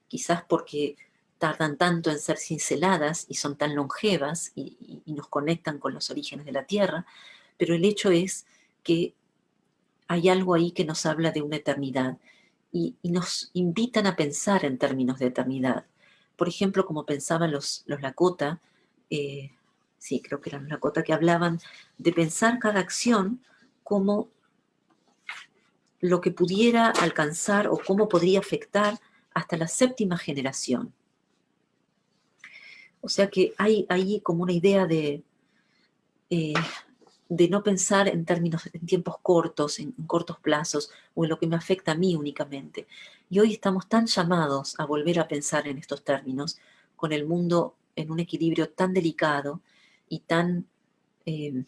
S1: Quizás porque tardan tanto en ser cinceladas y son tan longevas y nos conectan con los orígenes de la Tierra, pero el hecho es que hay algo ahí que nos habla de una eternidad y nos invitan a pensar en términos de eternidad. Por ejemplo, como pensaban los Lakota, sí, creo que eran los Lakota, que hablaban de pensar cada acción como lo que pudiera alcanzar o cómo podría afectar hasta la séptima generación. O sea que hay ahí como una idea de de no pensar en términos, en tiempos cortos, en cortos plazos, o en lo que me afecta a mí únicamente. Y hoy estamos tan llamados a volver a pensar en estos términos, con el mundo en un equilibrio tan delicado y tan eh,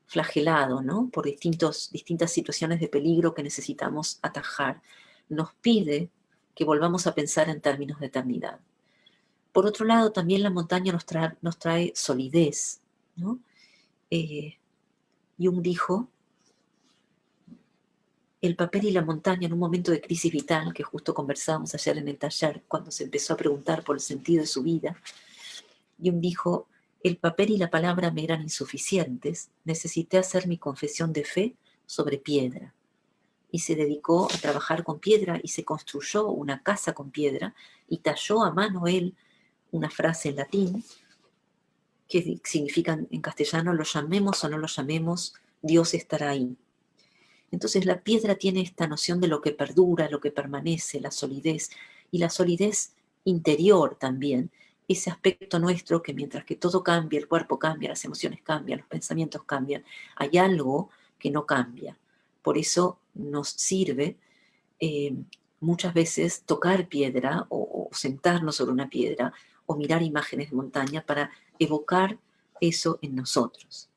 S1: flagelado, ¿no? Por distintas situaciones de peligro que necesitamos atajar. Nos pide que volvamos a pensar en términos de eternidad. Por otro lado, también la montaña nos trae solidez, ¿no? Jung dijo, el papel y la montaña en un momento de crisis vital, que justo conversábamos ayer en el taller, cuando se empezó a preguntar por el sentido de su vida, Jung dijo, el papel y la palabra me eran insuficientes, necesité hacer mi confesión de fe sobre piedra. Y se dedicó a trabajar con piedra y se construyó una casa con piedra y talló a mano él una frase en latín que significa en castellano, lo llamemos o no lo llamemos, Dios estará ahí. Entonces la piedra tiene esta noción de lo que perdura, lo que permanece, la solidez, y la solidez interior también, ese aspecto nuestro que mientras que todo cambia, el cuerpo cambia, las emociones cambian, los pensamientos cambian, hay algo que no cambia. Por eso nos sirve eh, muchas veces tocar piedra o sentarnos sobre una piedra o mirar imágenes de montaña para evocar eso en nosotros.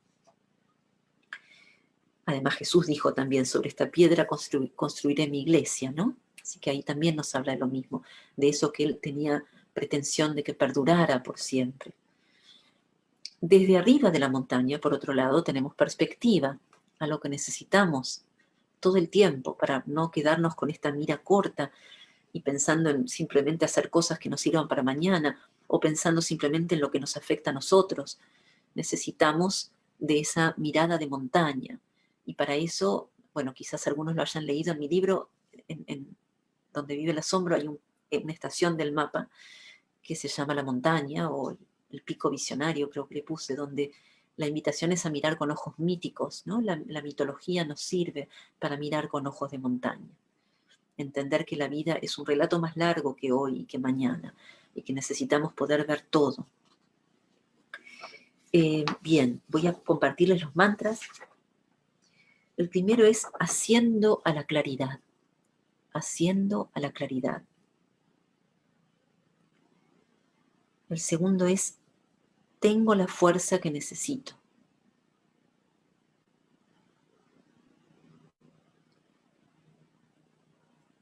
S1: Además Jesús dijo también sobre esta piedra construiré mi iglesia, ¿no? Así que ahí también nos habla de lo mismo, de eso que él tenía pretensión de que perdurara por siempre. Desde arriba de la montaña, por otro lado, tenemos perspectiva a lo que necesitamos todo el tiempo para no quedarnos con esta mira corta y pensando en simplemente hacer cosas que nos sirvan para mañana o pensando simplemente en lo que nos afecta a nosotros. Necesitamos de esa mirada de montaña. Y para eso, bueno, quizás algunos lo hayan leído en mi libro, en Donde vive el asombro, hay una estación del mapa que se llama La Montaña o el Pico Visionario, creo que le puse, donde la invitación es a mirar con ojos míticos, ¿no? La mitología nos sirve para mirar con ojos de montaña. Entender que la vida es un relato más largo que hoy y que mañana, y que necesitamos poder ver todo. Bien, voy a compartirles los mantras. El primero es haciendo a la claridad, haciendo a la claridad. El segundo es tengo la fuerza que necesito.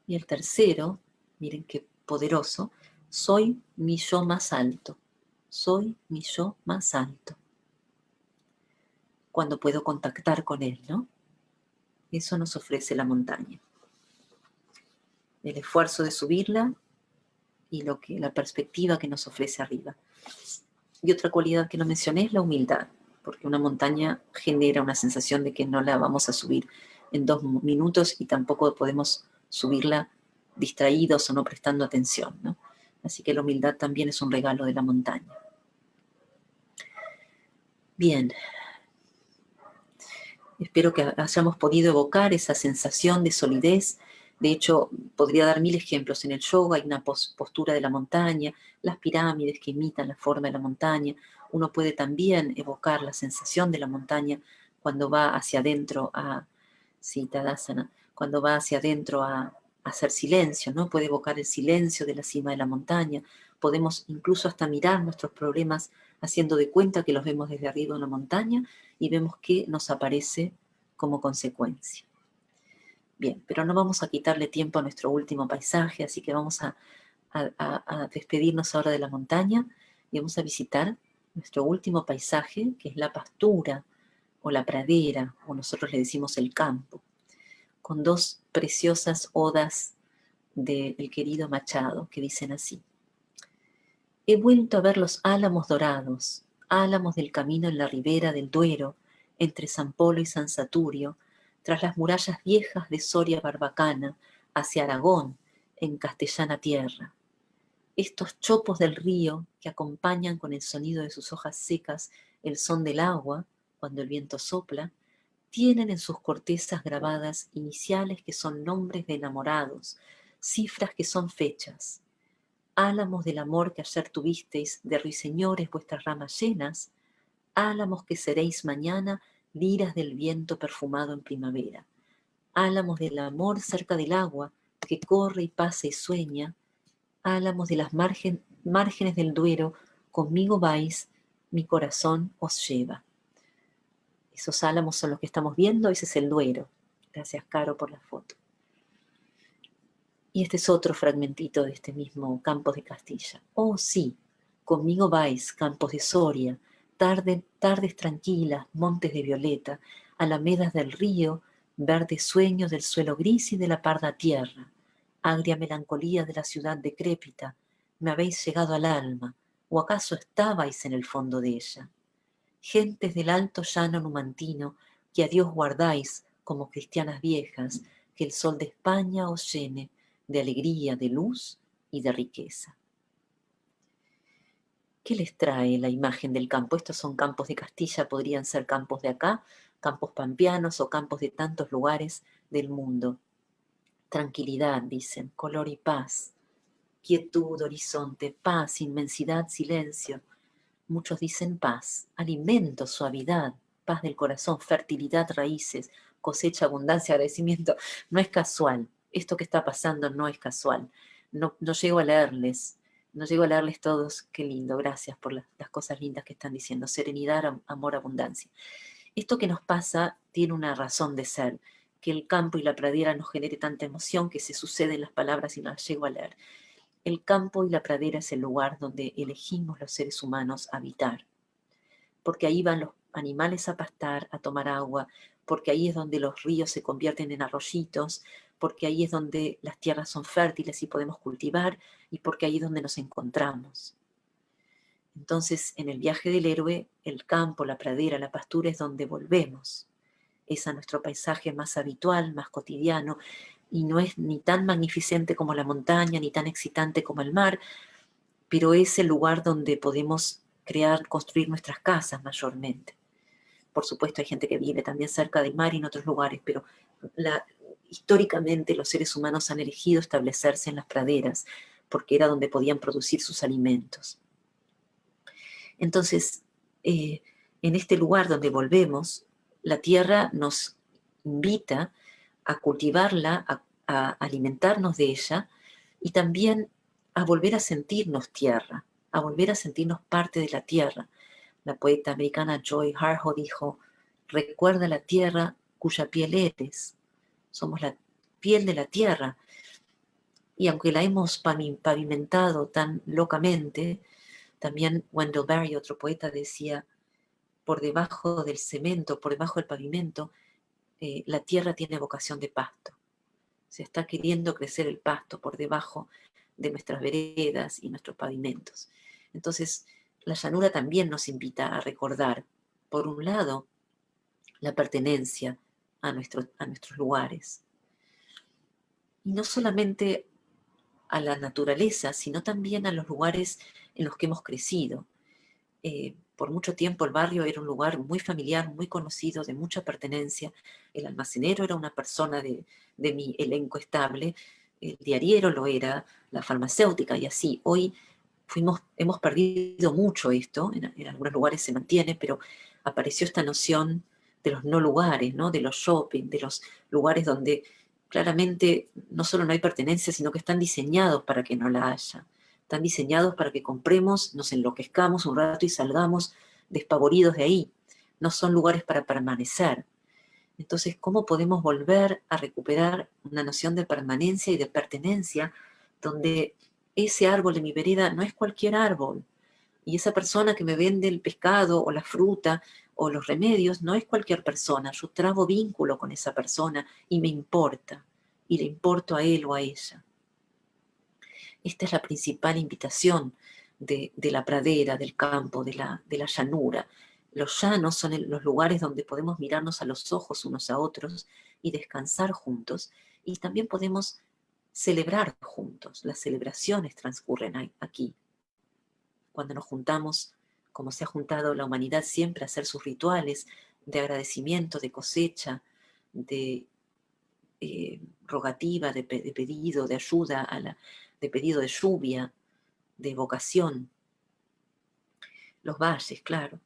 S1: Y el tercero, miren qué poderoso, soy mi yo más alto, soy mi yo más alto. Cuando puedo contactar con él, ¿no? Eso nos ofrece la montaña. El esfuerzo de subirla y la perspectiva que nos ofrece arriba. Y otra cualidad que no mencioné es la humildad, porque una montaña genera una sensación de que no la vamos a subir en 2 minutos y tampoco podemos subirla distraídos o no prestando atención, ¿no? Así que la humildad también es un regalo de la montaña. Bien, espero que hayamos podido evocar esa sensación de solidez. De hecho, podría dar 1000 ejemplos. En el yoga hay una postura de la montaña, las pirámides que imitan la forma de la montaña. Uno puede también evocar la sensación de la montaña cuando va hacia adentro a Tadasana, cuando va hacia adentro a hacer silencio, ¿no? Puede evocar el silencio de la cima de la montaña. Podemos incluso hasta mirar nuestros problemas haciendo de cuenta que los vemos desde arriba de la montaña y vemos qué nos aparece como consecuencia. Bien, pero no vamos a quitarle tiempo a nuestro último paisaje, así que vamos a despedirnos ahora de la montaña y vamos a visitar nuestro último paisaje, que es la pastura o la pradera, o nosotros le decimos el campo, con 2 preciosas odas del querido Machado que dicen así. He vuelto a ver los álamos dorados, álamos del camino en la ribera del Duero, entre San Polo y San Saturio, tras las murallas viejas de Soria Barbacana, hacia Aragón, en castellana tierra. Estos chopos del río que acompañan con el sonido de sus hojas secas el son del agua, cuando el viento sopla, tienen en sus cortezas grabadas iniciales que son nombres de enamorados, cifras que son fechas. Álamos del amor que ayer tuvisteis, de ruiseñores vuestras ramas llenas, álamos que seréis mañana liras del viento perfumado en primavera, álamos del amor cerca del agua, que corre y pasa y sueña, álamos de las márgenes del Duero, conmigo vais, mi corazón os lleva. Esos álamos son los que estamos viendo, ese es el Duero. Gracias, Caro, por la foto. Y este es otro fragmentito de este mismo Campos de Castilla. Oh, sí, conmigo vais, campos de Soria, tardes tranquilas, montes de violeta, alamedas del río, verdes sueños del suelo gris y de la parda tierra, agria melancolía de la ciudad decrépita, me habéis llegado al alma, o acaso estabais en el fondo de ella. Gentes del alto llano numantino, que a Dios guardáis como cristianas viejas, que el sol de España os llene de alegría, de luz y de riqueza. ¿Qué les trae la imagen del campo? Estos son campos de Castilla, podrían ser campos de acá, campos pampeanos o campos de tantos lugares del mundo. Tranquilidad, dicen, color y paz, quietud, horizonte, paz, inmensidad, silencio. Muchos dicen paz, alimento, suavidad, paz del corazón, fertilidad, raíces, cosecha, abundancia, agradecimiento. No es casual. Esto que está pasando no es casual. No llego a leerles. No llego a leerles todos. Qué lindo. Gracias por las cosas lindas que están diciendo. Serenidad, amor, abundancia. Esto que nos pasa tiene una razón de ser. Que el campo y la pradera nos genere tanta emoción que se suceden las palabras y no las llego a leer. El campo y la pradera es el lugar donde elegimos los seres humanos habitar, porque ahí van los animales a pastar, a tomar agua, porque ahí es donde los ríos se convierten en arroyitos, porque ahí es donde las tierras son fértiles y podemos cultivar, y porque ahí es donde nos encontramos. Entonces, en el viaje del héroe, el campo, la pradera, la pastura es donde volvemos. Es a nuestro paisaje más habitual, más cotidiano, y no es ni tan magnificente como la montaña, ni tan excitante como el mar, pero es el lugar donde podemos crear, construir nuestras casas mayormente. Por supuesto hay gente que vive también cerca del mar y en otros lugares, pero históricamente los seres humanos han elegido establecerse en las praderas, porque era donde podían producir sus alimentos. Entonces, en este lugar donde volvemos, la tierra nos invita a cultivarla, a alimentarnos de ella y también a volver a sentirnos tierra, a volver a sentirnos parte de la tierra. La poeta americana Joy Harjo dijo, recuerda la tierra cuya piel eres, somos la piel de la tierra. Y aunque la hemos pavimentado tan locamente, también Wendell Berry, otro poeta, decía, por debajo del cemento, por debajo del pavimento, la tierra tiene vocación de pasto. Se está queriendo crecer el pasto por debajo de nuestras veredas y nuestros pavimentos. Entonces, la llanura también nos invita a recordar, por un lado, la pertenencia a nuestros lugares. Y no solamente a la naturaleza, sino también a los lugares en los que hemos crecido. Por mucho tiempo el barrio era un lugar muy familiar, muy conocido, de mucha pertenencia. El almacenero era una persona de mi elenco estable, el diariero lo era, la farmacéutica y así. Hoy hemos perdido mucho esto, en algunos lugares se mantiene, pero apareció esta noción de los no lugares, ¿no? De los shopping, de los lugares donde claramente no solo no hay pertenencia, sino que están diseñados para que no la haya. Están diseñados para que compremos, nos enloquezcamos un rato y salgamos despavoridos de ahí. No son lugares para permanecer. Entonces, ¿cómo podemos volver a recuperar una noción de permanencia y de pertenencia donde ese árbol de mi vereda no es cualquier árbol? Y esa persona que me vende el pescado o la fruta o los remedios no es cualquier persona. Yo trabo vínculo con esa persona y me importa. Y le importo a él o a ella. Esta es la principal invitación de la pradera, del campo, de la llanura. Los llanos son los lugares donde podemos mirarnos a los ojos unos a otros y descansar juntos. Y también podemos celebrar juntos. Las celebraciones transcurren aquí. Cuando nos juntamos, como se ha juntado la humanidad siempre a hacer sus rituales de agradecimiento, de cosecha, de rogativa, de pedido, de ayuda, de pedido de lluvia, de vocación. Los valles, claro.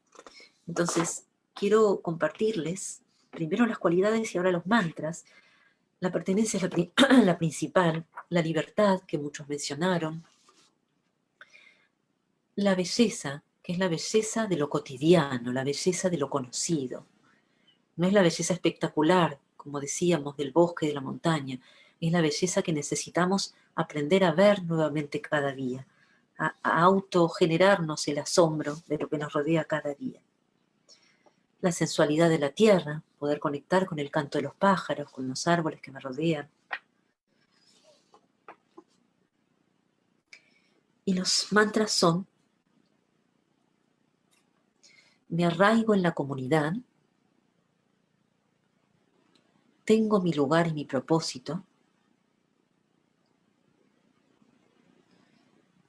S1: Entonces, quiero compartirles primero las cualidades y ahora los mantras. La pertenencia es la principal, la libertad, que muchos mencionaron, la belleza, que es la belleza de lo cotidiano, la belleza de lo conocido. No es la belleza espectacular, como decíamos, del bosque, de la montaña, es la belleza que necesitamos aprender a ver nuevamente cada día, a autogenerarnos el asombro de lo que nos rodea cada día. La sensualidad de la tierra, poder conectar con el canto de los pájaros, con los árboles que me rodean. Y los mantras son: me arraigo en la comunidad, tengo mi lugar y mi propósito,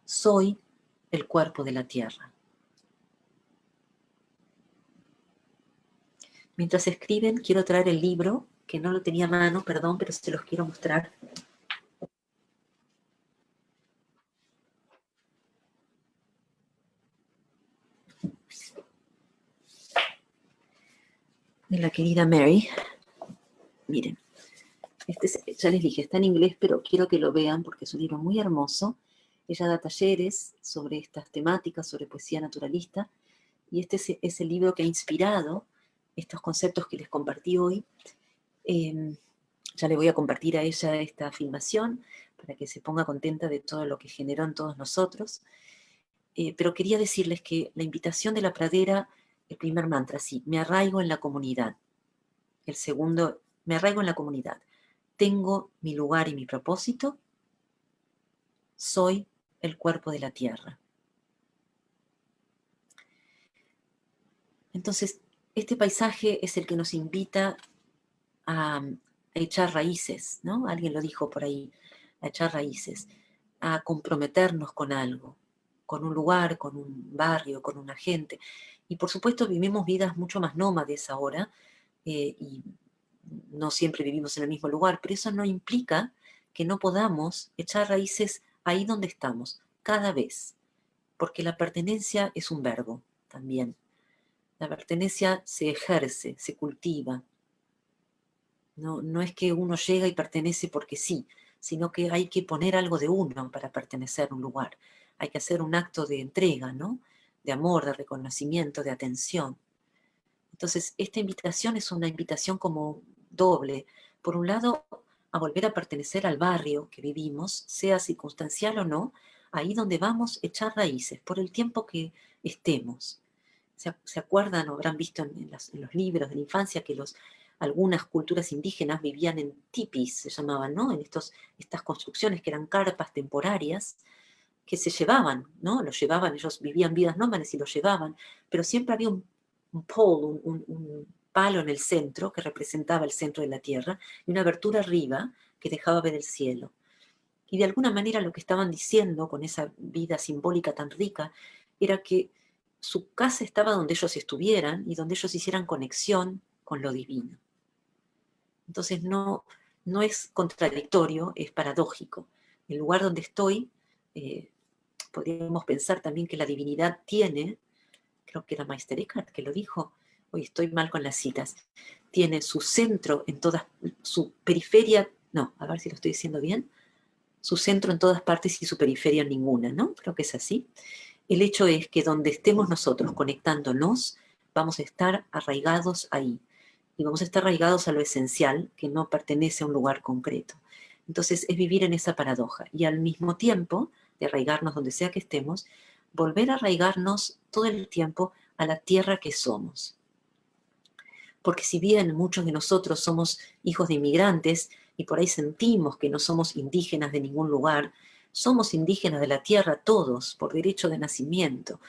S1: soy el cuerpo de la tierra. Mientras escriben, quiero traer el libro, que no lo tenía a mano, perdón, pero se los quiero mostrar. De la querida Mary. Miren, ya les dije, está en inglés, pero quiero que lo vean porque es un libro muy hermoso. Ella da talleres sobre estas temáticas, sobre poesía naturalista, y este es el libro que ha inspirado estos conceptos que les compartí hoy. Ya le voy a compartir a ella esta filmación para que se ponga contenta de todo lo que generó en todos nosotros. Pero quería decirles que la invitación de la pradera, el primer mantra, sí, me arraigo en la comunidad. El segundo, me arraigo en la comunidad. Tengo mi lugar y mi propósito. Soy el cuerpo de la tierra. Entonces, este paisaje es el que nos invita a echar raíces, ¿no? Alguien lo dijo por ahí, a echar raíces, a comprometernos con algo, con un lugar, con un barrio, con una gente. Y por supuesto vivimos vidas mucho más nómades ahora, y no siempre vivimos en el mismo lugar, pero eso no implica que no podamos echar raíces ahí donde estamos, cada vez, porque la pertenencia es un verbo también. La pertenencia se ejerce, se cultiva. No es que uno llega y pertenece porque sí, sino que hay que poner algo de uno para pertenecer a un lugar. Hay que hacer un acto de entrega, ¿no? De amor, de reconocimiento, de atención. Entonces, esta invitación es una invitación como doble. Por un lado, a volver a pertenecer al barrio que vivimos, sea circunstancial o no, ahí donde vamos a echar raíces, por el tiempo que estemos. ¿Se acuerdan o habrán visto en los libros de la infancia que algunas culturas indígenas vivían en tipis, se llamaban, ¿no? En estas construcciones que eran carpas temporarias que se llevaban, ¿no? Los llevaban, ellos vivían vidas nómades y los llevaban, pero siempre había un pole, un palo en el centro que representaba el centro de la tierra y una abertura arriba que dejaba ver el cielo. Y de alguna manera lo que estaban diciendo con esa vida simbólica tan rica era que su casa estaba donde ellos estuvieran y donde ellos hicieran conexión con lo divino. Entonces no es contradictorio, es paradójico. El lugar donde estoy, podríamos pensar también que la divinidad tiene, creo que era Meister Eckhart que lo dijo, hoy estoy mal con las citas, tiene su centro en todas, su periferia, no, a ver si lo estoy diciendo bien, su centro en todas partes y su periferia en ninguna, ¿no? Creo que es así. El hecho es que donde estemos nosotros conectándonos, vamos a estar arraigados ahí. Y vamos a estar arraigados a lo esencial, que no pertenece a un lugar concreto. Entonces es vivir en esa paradoja. Y al mismo tiempo, de arraigarnos donde sea que estemos, volver a arraigarnos todo el tiempo a la tierra que somos. Porque si bien muchos de nosotros somos hijos de inmigrantes y por ahí sentimos que no somos indígenas de ningún lugar, somos indígenas de la tierra todos, por derecho de nacimiento.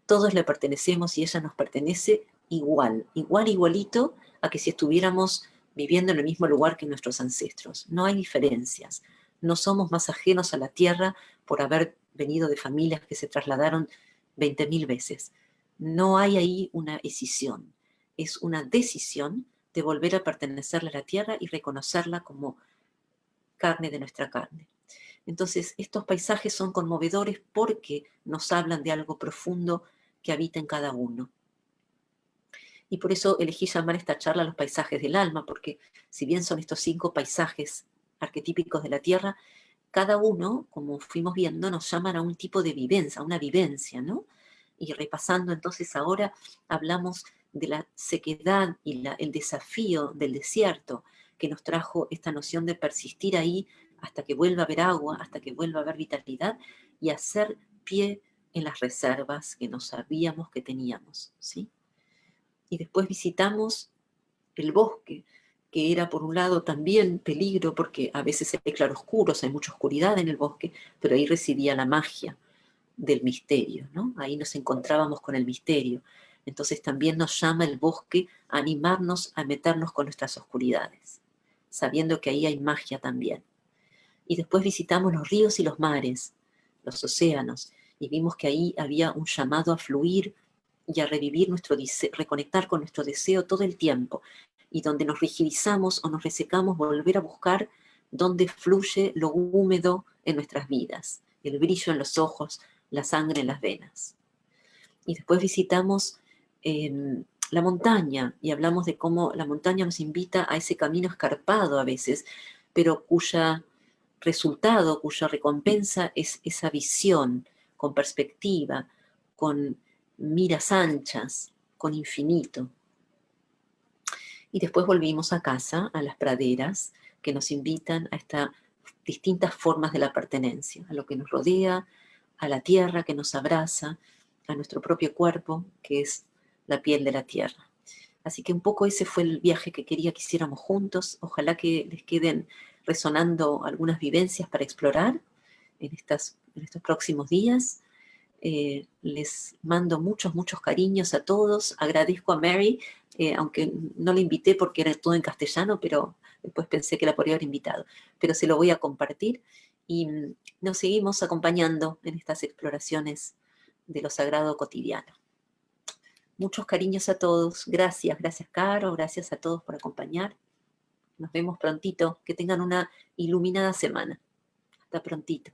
S1: Todos le pertenecemos y ella nos pertenece igualito a que si estuviéramos viviendo en el mismo lugar que nuestros ancestros. No hay diferencias. No somos más ajenos a la tierra por haber venido de familias que se trasladaron 20.000 veces. No hay ahí una escisión. Es una decisión de volver a pertenecerle a la tierra y reconocerla como carne de nuestra carne. Entonces, estos paisajes son conmovedores porque nos hablan de algo profundo que habita en cada uno. Y por eso elegí llamar esta charla Los paisajes del alma, porque si bien son estos 5 paisajes arquetípicos de la Tierra, cada uno, como fuimos viendo, nos llaman a un tipo de vivencia, a una vivencia, ¿no? Y repasando entonces ahora hablamos de la sequedad y el desafío del desierto que nos trajo esta noción de persistir ahí hasta que vuelva a haber agua, hasta que vuelva a haber vitalidad y hacer pie en las reservas que no sabíamos que teníamos, ¿sí? Y después visitamos el bosque, que era por un lado también peligro, porque a veces hay claroscuros, hay mucha oscuridad en el bosque, pero ahí residía la magia del misterio, ¿no? Ahí nos encontrábamos con el misterio. Entonces también nos llama el bosque a animarnos a meternos con nuestras oscuridades, sabiendo que ahí hay magia también. Y después visitamos los ríos y los mares, los océanos, y vimos que ahí había un llamado a fluir y a revivir nuestro deseo, reconectar con nuestro deseo todo el tiempo, y donde nos rigidizamos o nos resecamos, volver a buscar dónde fluye lo húmedo en nuestras vidas, el brillo en los ojos, la sangre en las venas. Y después visitamos la montaña y hablamos de cómo la montaña nos invita a ese camino escarpado a veces, pero cuya resultado, cuya recompensa es esa visión con perspectiva, con miras anchas, con infinito. Y después volvimos a casa, a las praderas, que nos invitan a estas distintas formas de la pertenencia, a lo que nos rodea, a la tierra que nos abraza, a nuestro propio cuerpo, que es la piel de la tierra. Así que un poco ese fue el viaje que quería que hiciéramos juntos. Ojalá que les queden resonando algunas vivencias para explorar en estos próximos días. Les mando muchos, muchos cariños a todos. Agradezco a Mary, aunque no la invité porque era todo en castellano, pero después pensé que la podría haber invitado. Pero se lo voy a compartir y nos seguimos acompañando en estas exploraciones de lo sagrado cotidiano. Muchos cariños a todos. Gracias, gracias Caro, gracias a todos por acompañar. Nos vemos prontito. Que tengan una iluminada semana. Hasta prontito.